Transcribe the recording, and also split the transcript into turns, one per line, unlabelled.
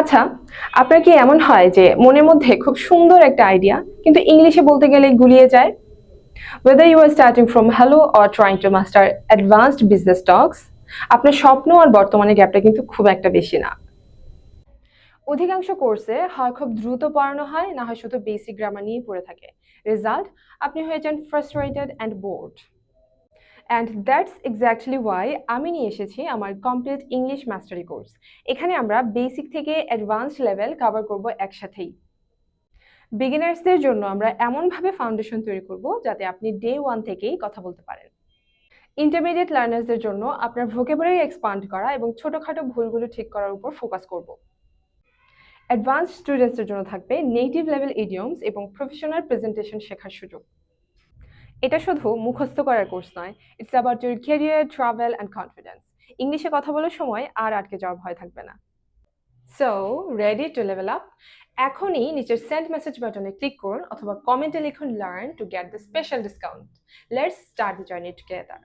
আচ্ছা, আপনার কি এমন হয় যে মনের মধ্যে খুব সুন্দর একটা আইডিয়া কিন্তু ইংলিশে বলতে গেলে গুলিয়ে যায়? Whether you are starting from hello or trying to master advanced business talks, আপনার স্বপ্ন আর বর্তমানের গ্যাপটা কিন্তু খুব একটা বেশি না। অধিকাংশ কোর্সে হয় খুব দ্রুত পড়ানো হয়, না হয় শুধু বেসিক গ্রামার নিয়েই পড়ে থাকে। রেজাল্ট, আপনি হয়ে যান frustrated and bored. And that's exactly why আমি নিয়ে এসেছি আমার কমপ্লিট ইংলিশ মাস্টারি কোর্স। এখানে আমরা বেসিক থেকে অ্যাডভান্সড লেভেল কভার করব একসাথেই। বিগিনার্সদের জন্য আমরা এমনভাবে ফাউন্ডেশন তৈরি করব যাতে আপনি ডে ওয়ান থেকেই কথা বলতে পারেন। ইন্টারমিডিয়েট লার্নার্সদের জন্য আপনার ভোকাবুলারি এক্সপান্ড করা এবং ছোটখাটো ভুলগুলো ঠিক করার উপর ফোকাস করব। অ্যাডভান্স স্টুডেন্টসদের জন্য থাকবে নেটিভ লেভেল ইডিয়মস এবং প্রফেশনাল প্রেজেন্টেশন শেখার সুযোগ। এটা শুধু মুখস্থ করার কোর্স নয়, it's about your career, travel and confidence. ইংলিশে কথা বলার সময় আর আটকে যাওয়ার ভয় থাকবে না। So, ready to level up? এখনই নিচের সেন্ড মেসেজ বাটনে ক্লিক করুন অথবা কমেন্টে লিখুন learn to get the special discount. Let's start the journey together.